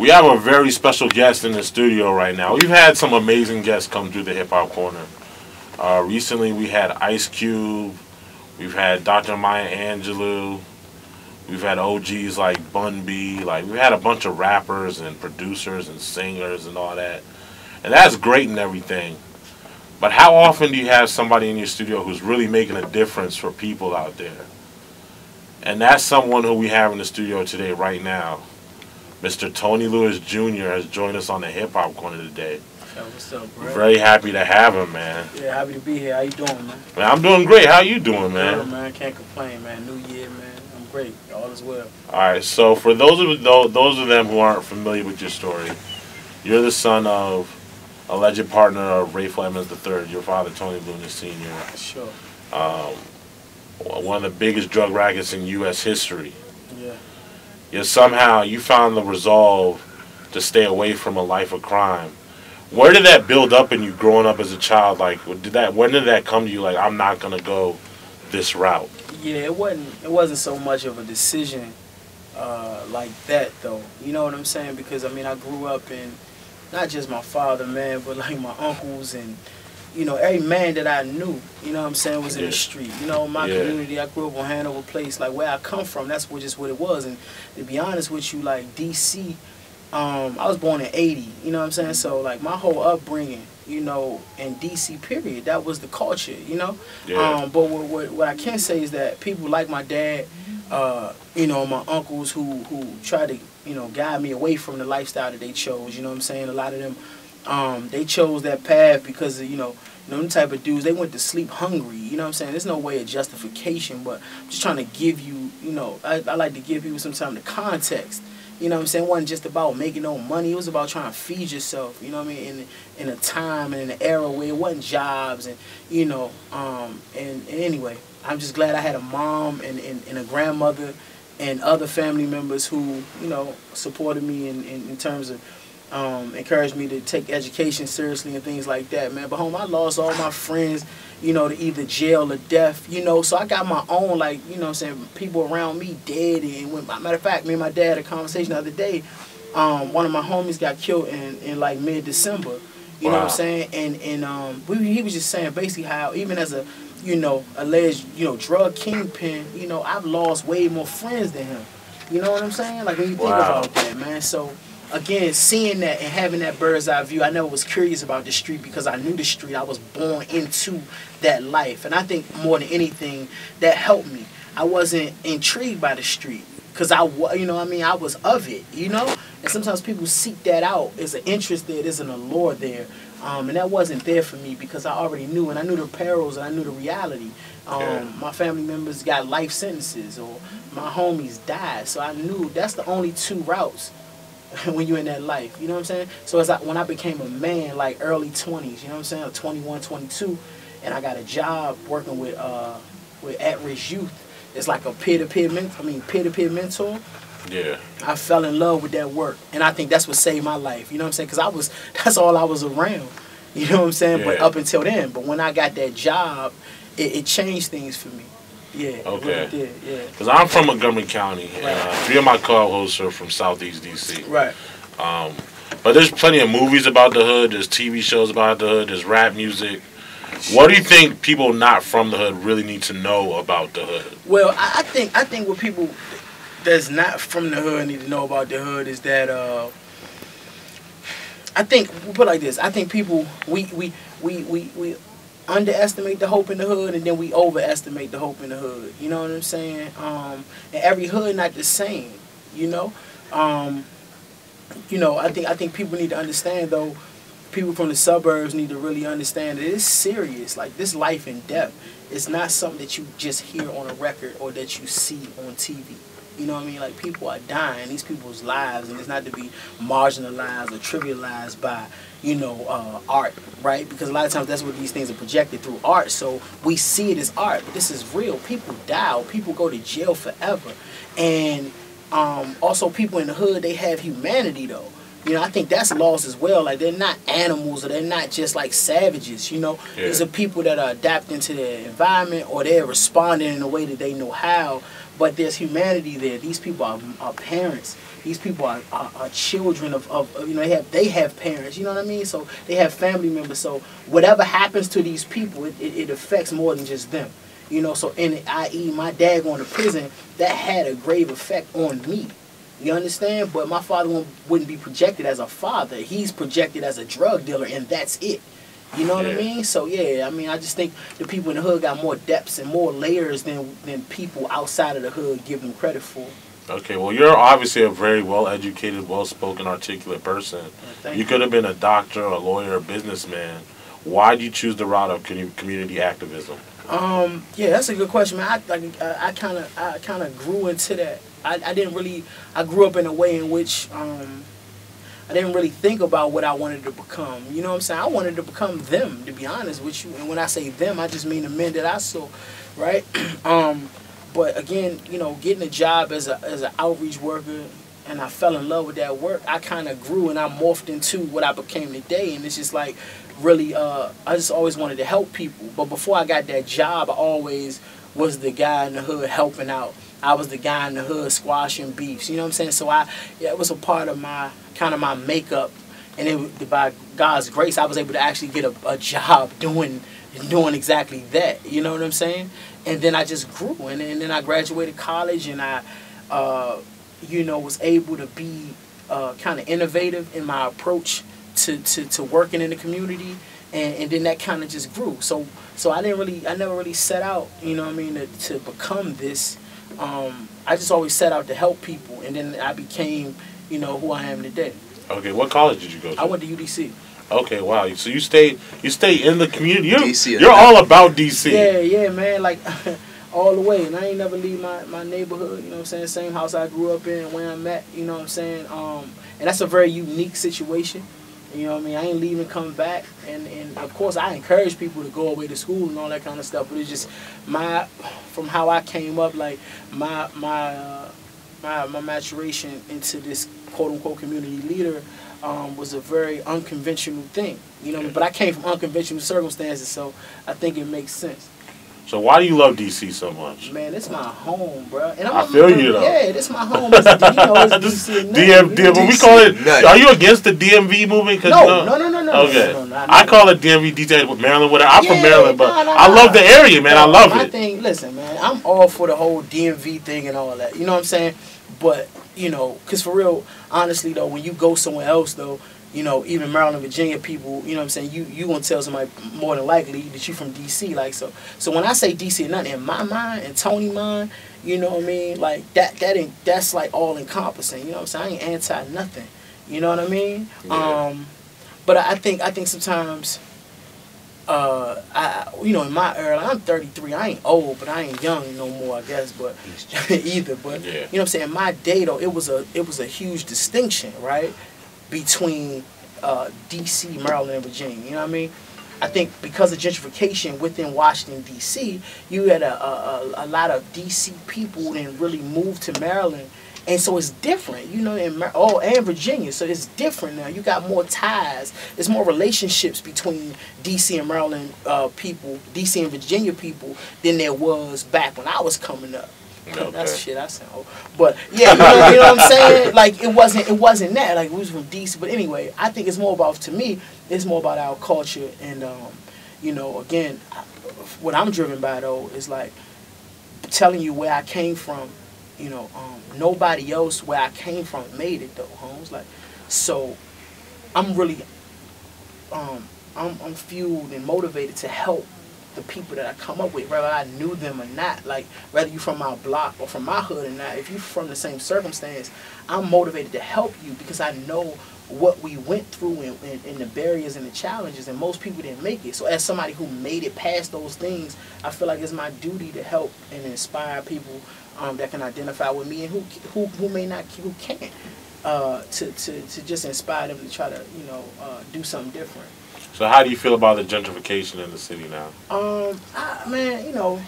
We have a very special guest in the studio right now. We've had some amazing guests come through the Hip Hop Corner. Recently, we had Ice Cube. We've had Dr. Maya Angelou. We've had OGs like Bun B. Like, we've had a bunch of rappers and producers and singers and all that. And that's great and everything. But how often do you have somebody in your studio who's really making a difference for people out there? And that's someone who we have in the studio today right now. Mr. Tony Lewis Jr. has joined us on the Hip Hop Corner today. Yo, what's up, bro? Very happy to have him, man. Yeah, happy to be here. How you doing, man? Man, I'm doing great. How you doing, man? Good, man. Can't complain, man. New year, man. I'm great. All is well. All right. So for those of them who aren't familiar with your story, you're the son of alleged partner of Rayful Edmonds III, your father, Tony Lewis Sr. Sure. One of the biggest drug rackets in U.S. history. Yeah. Yet somehow you found the resolve to stay away from a life of crime. Where did that build up in you growing up as a child? Like, when did that come to you? Like, I'm not gonna go this route. Yeah, it wasn't so much of a decision like that, though. You know what I'm saying? Because I mean, I grew up in not just my father, man, but like my uncles and, you know, every man that I knew, you know what I'm saying, was in the street. You know, my community, I grew up on Hanover Place, like where I come from, that's just what it was. And to be honest with you, like D.C., I was born in 80, you know what I'm saying? So like my whole upbringing, you know, in D.C. period, that was the culture, you know? Yeah. But what I can say is that people like my dad, you know, my uncles who tried to, you know, guide me away from the lifestyle that they chose, you know what I'm saying? A lot of them, they chose that path because of, you know, them type of dudes, they went to sleep hungry, you know what I'm saying? There's no way of justification, but I'm just trying to give you, you know, I like to give people sometimes the context. You know what I'm saying? It wasn't just about making no money. It was about trying to feed yourself, you know what I mean, in a time and in an era where it wasn't jobs and, you know, and anyway, I'm just glad I had a mom and a grandmother and other family members who, you know, supported me in terms of encouraged me to take education seriously and things like that, man. But home, I lost all my friends, you know, to either jail or death, you know. So I got my own, like, you know what I'm saying, people around me dead. And when, matter of fact, me and my dad had a conversation the other day. One of my homies got killed in like mid-December, you know what I'm saying? And he was just saying basically how even as a, you know, alleged, you know, drug kingpin, you know, I've lost way more friends than him. You know what I'm saying? Like when you think about that, man. So again, seeing that and having that bird's eye view, I never was curious about the street because I knew the street. I was born into that life. And I think more than anything, that helped me. I wasn't intrigued by the street because you know what I mean, I was of it, you know? And sometimes people seek that out. There's an interest there, there's an allure there. And that wasn't there for me because I already knew, and I knew the perils and I knew the reality. My family members got life sentences or my homies died. So I knew that's the only two routes when you're in that life, you know what I'm saying? So when I became a man, like early 20s, you know what I'm saying, 21, 22, and I got a job working with at-risk youth. It's like a peer-to-peer mentor. Yeah. I fell in love with that work, and I think that's what saved my life, you know what I'm saying? Because that's all I was around, you know what I'm saying? Yeah. But up until then, but when I got that job, it changed things for me. Yeah. Okay. Really did, yeah. Because I'm from Montgomery County, and 3 of my co-hosts are from Southeast DC. Right. But there's plenty of movies about the hood. There's TV shows about the hood. There's rap music. What do you think people not from the hood really need to know about the hood? Well, I think what people that's not from the hood need to know about the hood is that I think we'll put it like this. I think people we underestimate the hope in the hood, and then we overestimate the hope in the hood. You know what I'm saying? And every hood not the same. You know, I think people need to understand though. People from the suburbs need to really understand that it's serious. Like this life and death, it's not something that you just hear on a record or that you see on TV. You know what I mean? Like people are dying, these people's lives, and it's not to be marginalized or trivialized by, you know, art, right? Because a lot of times that's what these things are projected through art. So we see it as art, but this is real. People die, or people go to jail forever, and also people in the hood, they have humanity though. You know, I think that's lost as well. Like, they're not animals, or they're not just like savages, you know. These are people that are adapting to their environment, or they're responding in a way that they know how. but there's humanity there. These people are parents. These people are children of you know, they have parents, you know what I mean? So they have family members. So whatever happens to these people, it affects more than just them. You know, so i.e. my dad going to prison, that had a grave effect on me. You understand? But my father wouldn't be projected as a father. He's projected as a drug dealer, and that's it. You know what I mean? So yeah, I mean, I just think the people in the hood got more depths and more layers than people outside of the hood give them credit for. Okay, well, you're obviously a very well-educated, well-spoken, articulate person. You could have been a doctor, a lawyer, a businessman. Why did you choose the route of community activism? Yeah, that's a good question, man. I kind of grew into that. I grew up in a way in which I didn't really think about what I wanted to become. You know what I'm saying? I wanted to become them, to be honest with you. And when I say them, I just mean the men that I saw, right? But again, you know, getting a job as an outreach worker, and I fell in love with that work, I kind of grew and I morphed into what I became today. And it's just like, really, I just always wanted to help people. But before I got that job, I always was the guy in the hood helping out. I was the guy in the hood squashing beefs. You know what I'm saying? So it was a part of my my makeup. And by God's grace, I was able to actually get a job doing exactly that. You know what I'm saying? And then I just grew, and then I graduated college, and I, you know, was able to be kind of innovative in my approach to working in the community, and then that kind of just grew. So I never really set out, you know what I mean, to become this. I just always set out to help people, and then I became, you know, who I am today. Okay, what college did you go to? I went to UDC. Okay, wow. So you stay in the community. You're all about DC. Yeah, man. Like all the way. And I ain't never leave my neighborhood. You know what I'm saying? Same house I grew up in, where I'm at. You know what I'm saying? And that's a very unique situation. You know what I mean? I ain't leaving, come back. And of course, I encourage people to go away to school and all that kind of stuff. But it's just from how I came up, like my maturation into this quote unquote community leader. Was a very unconventional thing, you know. But I came from unconventional circumstances, so I think it makes sense. So why do you love DC so much? Man, it's my home, bro. And I feel you though. Yeah, this my home. It's, you know, it's DC. DMV. We call it. Are you against the DMV movement? No. Okay. No, I call it DMV DC with Maryland. Whatever. I'm from Maryland, but I love the area, man. I love it. Listen, man, I'm all for the whole DMV thing and all that. You know what I'm saying? But you know, because for real, honestly though, when you go somewhere else though, you know, even Maryland, Virginia people, you know what I'm saying, you gonna tell somebody more than likely that you from DC, like so when I say DC or nothing, in my mind and Tony's mind, you know what I mean, like that's like all encompassing, you know what I'm saying? I ain't anti nothing. You know what I mean? Yeah. But I think sometimes you know, in my era, I'm 33. I ain't old, but I ain't young no more, I guess. But either. But you know what I'm saying. In my day though, it was a huge distinction, right, between D.C., Maryland, and Virginia. You know what I mean? I think because of gentrification within Washington D.C., you had a lot of D.C. people then really moved to Maryland. And so it's different, you know, and Virginia. So it's different now. You got more ties. There's more relationships between D.C. and Maryland people, D.C. and Virginia people, than there was back when I was coming up. Okay. That's shit I sound old. But yeah, you know what I'm saying? Like it wasn't that. Like we was from D.C. But anyway, I think it's more about, to me, it's more about our culture. And you know, again, what I'm driven by though is like telling you where I came from. You know, nobody else where I came from made it though, Holmes. Like, so I'm really, I'm fueled and motivated to help the people that I come up with, whether I knew them or not. Like, whether you from my block or from my hood or not, if you from the same circumstance, I'm motivated to help you because I know what we went through and the barriers and the challenges, and most people didn't make it. So as somebody who made it past those things, I feel like it's my duty to help and inspire people that can identify with me and who may not, who can't, to just inspire them to try to, you know, do something different. So how do you feel about the gentrification in the city now? Man, you know,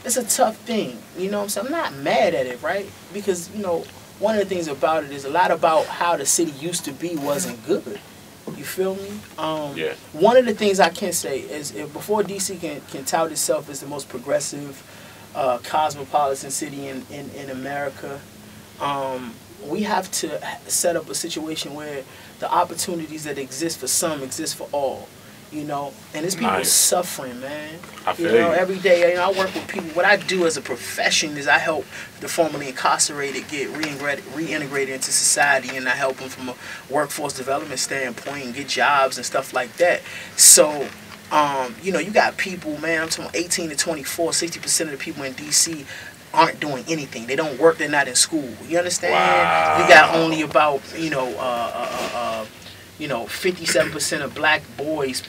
it's a tough thing. You know what I'm saying? I'm not mad at it, right? Because, you know, one of the things about it is a lot about how the city used to be wasn't good. You feel me? Yeah. One of the things I can say is before DC can tout itself as the most progressive cosmopolitan city in America. We have to set up a situation where the opportunities that exist for some exist for all. You know, and there's people suffering, man. I feel you. Every day. You know, I work with people. What I do as a profession is I help the formerly incarcerated get reintegrated into society, and I help them from a workforce development standpoint and get jobs and stuff like that. So, you know, you got people, man. I'm talking 18 to 24. 60% of the people in D.C. aren't doing anything. They don't work. They're not in school. You understand? Wow. You got only about 57% of black boys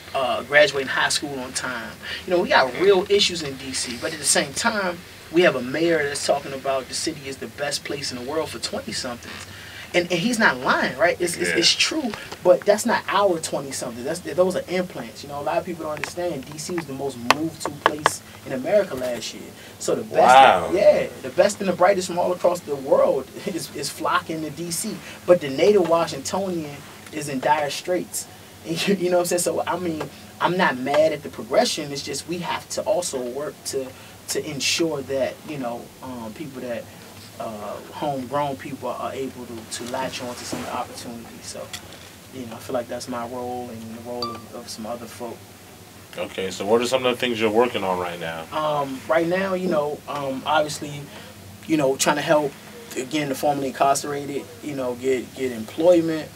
graduating high school on time. You know, we got real issues in D.C., but at the same time, we have a mayor that's talking about the city is the best place in the world for 20-somethings. And he's not lying, right? It's true, but that's not our 20-somethings. Those are implants. You know, a lot of people don't understand D.C. was the most moved to place in America last year. So the best, the best and the brightest from all across the world is flocking to D.C. But the native Washingtonian is in dire straits. You know what I'm saying? So, I mean, I'm not mad at the progression. It's just we have to also work to ensure that, you know, people that, homegrown people are able to latch on to some opportunities. So, you know, I feel like that's my role and the role of some other folk. Okay, so what are some of the things you're working on right now? Right now, you know, obviously, you know, trying to help, again, the formerly incarcerated, you know, get employment.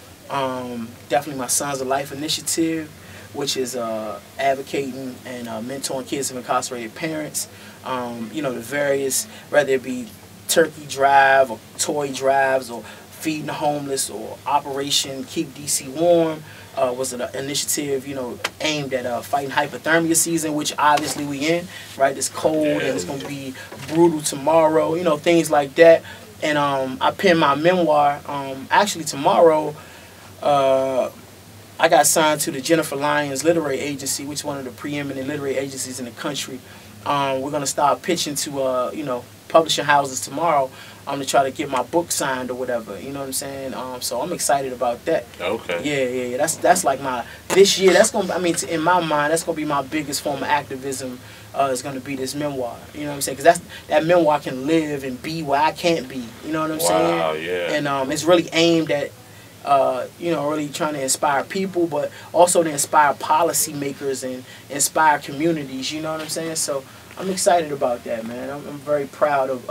Definitely my Sons of Life initiative, which is advocating and mentoring kids of incarcerated parents. You know, the various, whether it be turkey drive or toy drives or feeding the homeless or Operation Keep DC Warm, was an initiative, you know, aimed at fighting hypothermia season, which obviously we in, right? It's cold and it's going to be brutal tomorrow, you know, things like that. And I penned my memoir, actually tomorrow. I got signed to the Jennifer Lyons Literary Agency, which is one of the preeminent literary agencies in the country. We're going to start pitching to, you know, publishing houses tomorrow to try to get my book signed or whatever. You know what I'm saying? So I'm excited about that. Okay. Yeah. That's like this year, that's going to, I mean, in my mind, that's going to be my biggest form of activism. Is going to be this memoir. You know what I'm saying? Because that memoir can live and be where I can't be. You know what I'm saying? Wow, yeah. And it's really aimed at, you know, really trying to inspire people, but also to inspire policymakers and inspire communities. You know what I'm saying? So I'm excited about that, man. I'm very proud of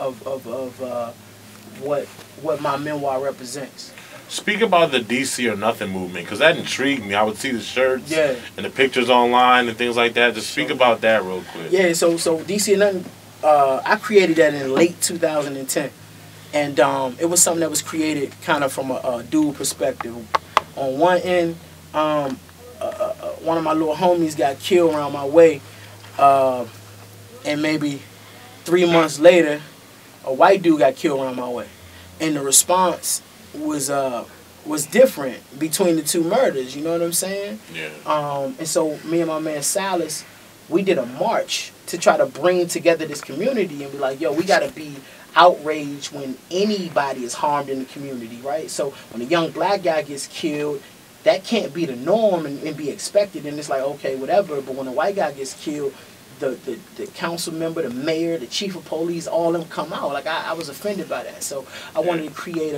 what my memoir represents. Speak about the DC or Nothing movement, because that intrigued me. I would see the shirts and the pictures online and things like that. Just speak about that real quick. Yeah, so DC or Nothing, I created that in late 2010. And it was something that was created kind of from a dual perspective. On one end, one of my little homies got killed around my way. And maybe 3 months later, a white dude got killed around my way. And the response was different between the two murders. You know what I'm saying? Yeah. And so me and my man Silas, we did a march to try to bring together this community and be like, yo, we got to be outraged when anybody is harmed in the community, right? So when a young black guy gets killed, that can't be the norm and be expected. And it's like, okay, whatever. But when a white guy gets killed, the council member, the mayor, the chief of police, all of them come out. Like, I was offended by that. So I wanted to create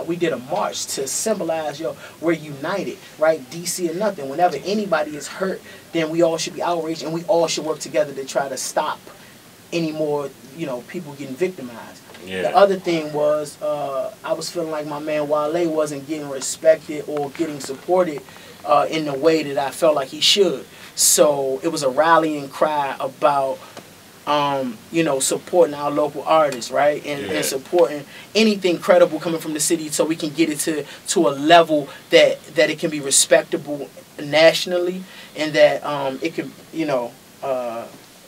we did a march to symbolize, yo, we're united, right? DC or Nothing. Whenever anybody is hurt, then we all should be outraged and we all should work together to try to stop any more, you know, people getting victimized. Yeah. The other thing was I was feeling like my man Wale wasn't getting respected or getting supported in the way that I felt like he should. So it was a rallying cry about, you know, supporting our local artists, right? And supporting anything credible coming from the city so we can get it to a level that it can be respectable nationally and that it can, you know,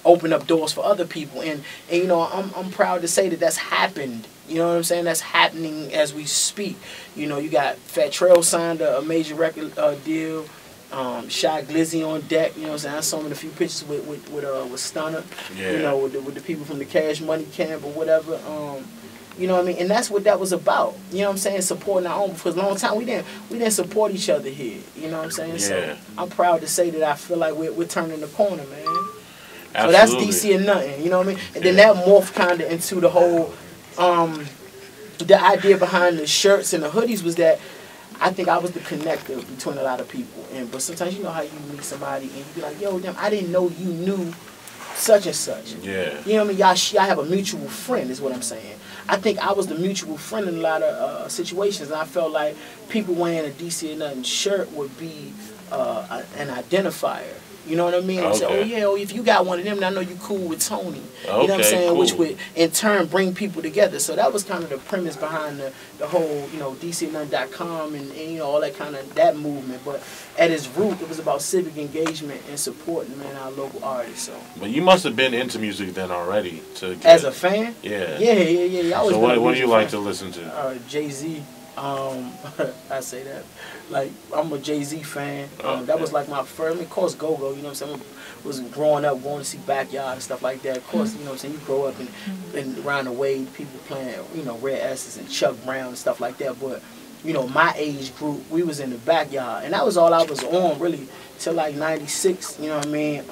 open up doors for other people. And you know, I'm proud to say that that's happened. You know what I'm saying? That's happening as we speak. You know, you got Fat Trail signed a major record deal. Shy Glizzy on deck. You know what I'm saying? I saw him in a few pictures with Stunner. Yeah. You know, with the people from the Cash Money camp or whatever. You know what I mean? And that's what that was about. You know what I'm saying? Supporting our own. For a long time, we didn't support each other here. You know what I'm saying? Yeah. So I'm proud to say that I feel like we're turning the corner, man. So that's DC and nothing, you know what I mean? And then that morphed kind of into the whole, the idea behind the shirts and the hoodies was that I think I was the connector between a lot of people. But sometimes you know how you meet somebody and you be like, yo, damn, I didn't know you knew such and such. Yeah. You know what I mean? Y'all have a mutual friend is what I'm saying. I think I was the mutual friend in a lot of situations, and I felt like people wearing a DC and nothing shirt would be an identifier. You know what I mean? I say, oh yeah, if you got one of them, then I know you cool with Tony. You know what I'm saying? Cool. Which would in turn bring people together. So that was kind of the premise behind the whole, you know, DCandNone.com and you know, all that kind of that movement. But at its root, it was about civic engagement and supporting, man, our local artists. So. But you must have been into music then already. As a fan? Yeah. Yeah. So what do you like to listen to? Jay-Z. I say that. Like, I'm a Jay-Z fan. That was like my first, I mean, of course, Go-Go, you know what I'm saying? Was growing up, going to see Backyard and stuff like that. Of course, you know what I'm saying? You grow up and around the way, people playing, you know, Red S's and Chuck Brown and stuff like that. But, you know, my age group, we was in the Backyard. And that was all I was on, really, till like 96, you know what I mean?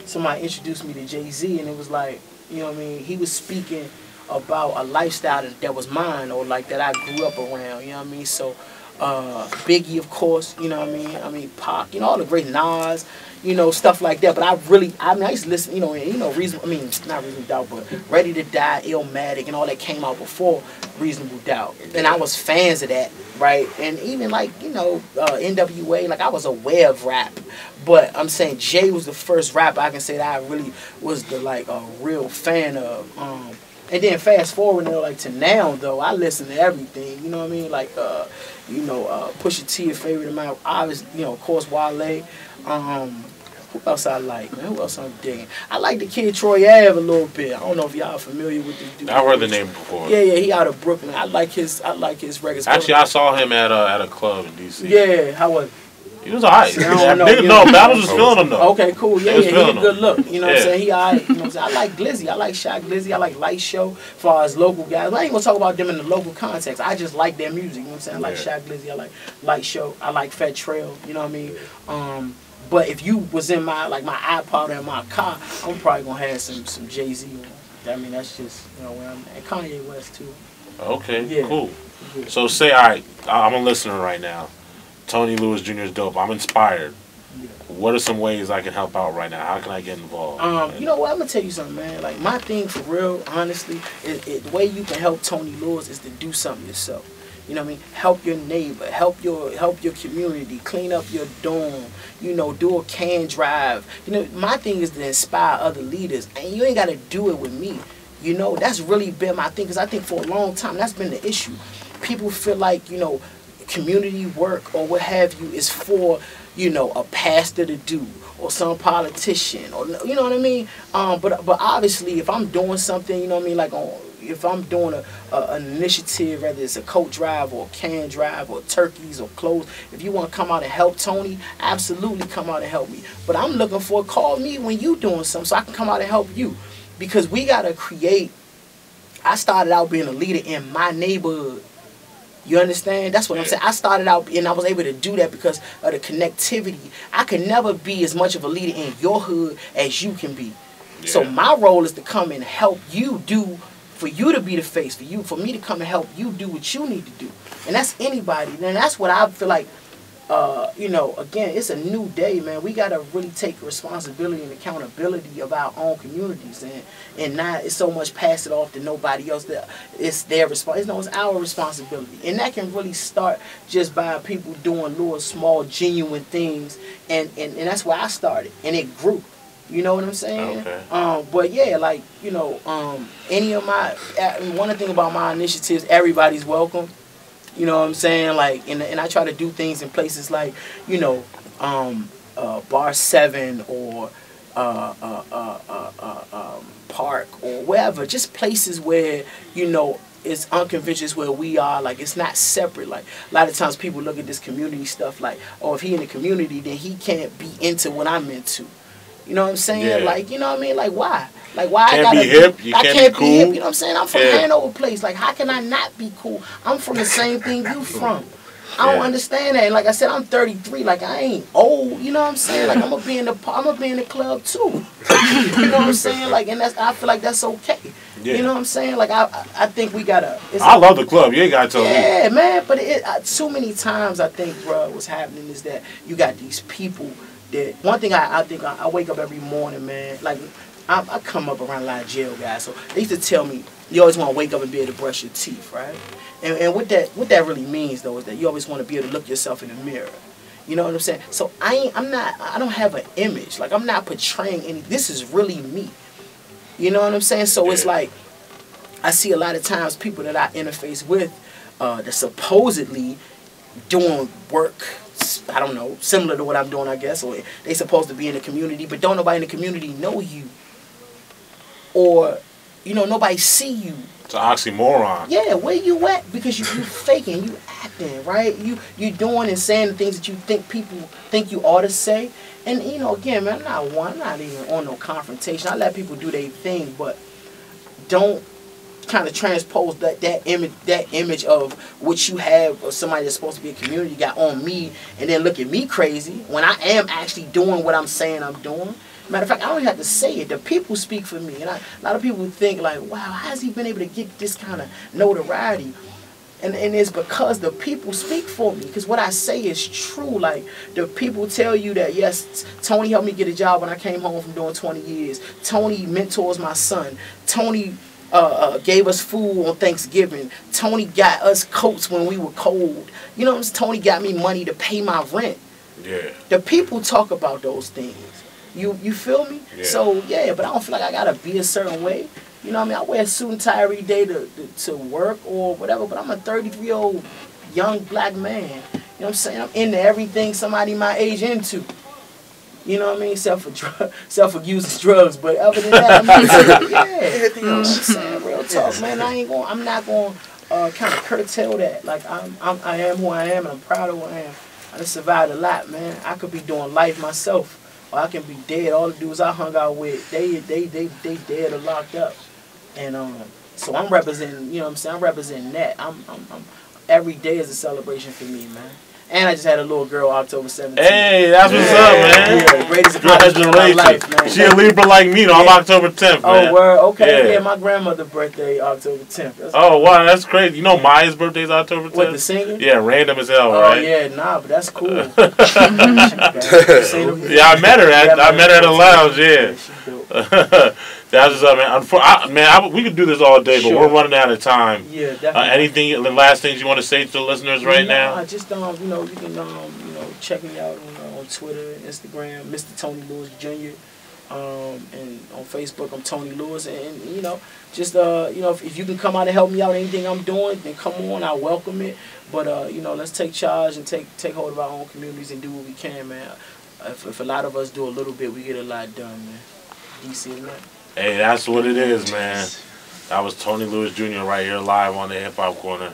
Somebody introduced me to Jay-Z, and it was like, you know what I mean? He was speaking about a lifestyle that was mine, or like that I grew up around, you know what I mean? So Biggie, of course, you know what I mean? Pac, you know, all the great Nas, you know, stuff like that. But I used to listen, you know, not Reasonable Doubt, but Ready to Die, Illmatic, and all that came out before Reasonable Doubt. And I was fans of that, right? And even like, you know, NWA, like I was aware of rap. But I'm saying Jay was the first rapper I can say that I really was the like a real fan of. And then fast forward, you know, like to now though, I listen to everything. You know what I mean? Like, you know, Pusha T, a favorite of mine. Obviously, you know, of course, Wale. Who else I like, man? Who else I'm digging? I like the kid Troy Ave a little bit. I don't know if y'all familiar with the dude. I've heard the name before. Yeah, he out of Brooklyn. I like his records. Actually, I saw him at a club in DC. Yeah, how was it? He was alright. No, Battles was feeling him though. Okay, cool. Yeah, he a good look. You know what I'm saying? He alright. You know what I'm saying? I like Glizzy. I like Shaq Glizzy. I like Light Show as far as local guys. I ain't gonna talk about them in the local context. I just like their music. You know what I'm saying? I like Shaq Glizzy. I like Light Show. I like Fat Trail. You know what I mean? But if you was in my iPod or in my car, I'm probably gonna have some Jay-Z on. I mean, that's just, you know, where I'm at. And Kanye West too. Okay, yeah. Cool. Yeah. So say, alright, I'm a listener right now. Tony Lewis Jr. is dope. I'm inspired. Yeah. What are some ways I can help out right now? How can I get involved? You know what? I'm gonna tell you something, man. Like my thing for real, honestly, the way you can help Tony Lewis is to do something yourself. You know what I mean? Help your neighbor, help your community, clean up your dorm. You know, do a can drive. You know, my thing is to inspire other leaders, and you ain't gotta do it with me. You know, that's really been my thing, because I think for a long time that's been the issue. People feel like, you know, community work or what have you is for, you know, a pastor to do or some politician, or you know what I mean. But obviously, if I'm doing something, you know what I mean, like if I'm doing an initiative, whether it's a coat drive or a can drive or turkeys or clothes, if you want to come out and help Tony, absolutely come out and help me. But I'm looking for, call me when you doing something so I can come out and help you, because we gotta create. I started out being a leader in my neighborhood. You understand? That's what I'm saying. I started out and I was able to do that because of the connectivity. I could never be as much of a leader in your hood as you can be. Yeah. So my role is to come and help you do, for you to be the face, for me to come and help you do what you need to do. And that's anybody. And that's what I feel like, you know, again, it's a new day, man. We got to really take responsibility and accountability of our own communities and not so much pass it off to nobody else. It's their responsibility. It's our responsibility. And that can really start just by people doing little, small, genuine things. And that's where I started. And it grew. You know what I'm saying? Okay. But yeah, like, you know, any of my, one thing about my initiatives, everybody's welcome. You know what I'm saying? Like, and I try to do things in places like, you know, Bar 7 or Park or wherever. Just places where, you know, it's unconventional, where we are. Like, it's not separate. Like, a lot of times people look at this community stuff like, oh, if he in the community, then he can't be into what I'm into. You know what I'm saying? Yeah. Like, you know what I mean? Like, why? Like, why can't I gotta be hip? You can't be cool. Hip, you know what I'm saying? I'm from Hanover Place. Like, how can I not be cool? I'm from the same thing you from. I don't understand that. And like I said, I'm 33. Like I ain't old. You know what I'm saying? Like I'm gonna be in the club too. You know what I'm saying? Like, and I feel like that's okay. Yeah. You know what I'm saying? Like I think we gotta. I love the club. You ain't gotta tell me. Yeah, man. But too many times I think, bro, what's happening is that you got these people that. One thing I think I wake up every morning, man. Like I come up around a lot of jail guys, so they used to tell me you always want to wake up and be able to brush your teeth, right? And what that really means though is that you always want to be able to look yourself in the mirror. You know what I'm saying? So I don't have an image. Like I'm not portraying any. This is really me. You know what I'm saying? So it's like I see a lot of times people that I interface with that supposedly doing work, I don't know, similar to what I'm doing, I guess, or they supposed to be in the community, but don't nobody in the community know you, or nobody see you. It's an oxymoron. Yeah, where you at? Because you faking, you acting, right? You doing and saying the things that you think people think you ought to say. And again, man, I'm not even on no confrontation. I let people do their thing, but don't kind of transpose that image of what you have of somebody that's supposed to be a community guy on me, and then look at me crazy when I am actually doing what I'm saying I'm doing. Matter of fact, I don't even have to say it. The people speak for me. And a lot of people think like, wow, how has he been able to get this kind of notoriety? And it's because the people speak for me. Because what I say is true. Like, the people tell you that, yes, Tony helped me get a job when I came home from doing 20 years. Tony mentors my son. Tony gave us food on Thanksgiving. Tony got us coats when we were cold. You know what I'm saying? Tony got me money to pay my rent. Yeah. The people talk about those things. You feel me? Yeah. So, yeah, but I don't feel like I got to be a certain way. You know what I mean? I wear a suit and tie every day to work or whatever, but I'm a 33-year-old young black man. You know what I'm saying? I'm into everything somebody my age into. You know what I mean? Except for using drugs, but other than that, I'm into, yeah. You know what I'm saying? Real talk, man. I'm not going to kind of curtail that. Like, I am who I am, and I'm proud of who I am. I just survived a lot, man. I could be doing life myself. Or I can be dead. All the dudes I hung out with, they dead or locked up. And so I'm representing, you know what I'm saying? I'm representing that. I'm every day is a celebration for me, man. And I just had a little girl October 17th. Hey, that's what's up, man. Yeah, greatest accomplishment of my life, man. She a Libra like me, though. I'm October 10th, man. Oh, word. Okay, yeah, my grandmother's birthday, October 10th. That's cool. Wow, that's crazy. You know Maya's birthday is October 10th? What, the singer? Yeah, random as hell, right? Oh, yeah, nah, but that's cool. Yeah, I met her at a lounge, yeah. That's what's up, man. We could do this all day, but we're running out of time. Yeah, definitely. Anything, the last things you want to say to the listeners right now? Just you can check me out on Twitter, Instagram, Mr. Tony Lewis Jr. And on Facebook, I'm Tony Lewis. And just if you can come out and help me out anything I'm doing, then come on, I welcome it. But let's take charge and take hold of our own communities and do what we can, man. If a lot of us do a little bit, we get a lot done, man. DC, man. Hey, that's what it is, man. That was Tony Lewis Jr. right here live on the Hip Hop Corner.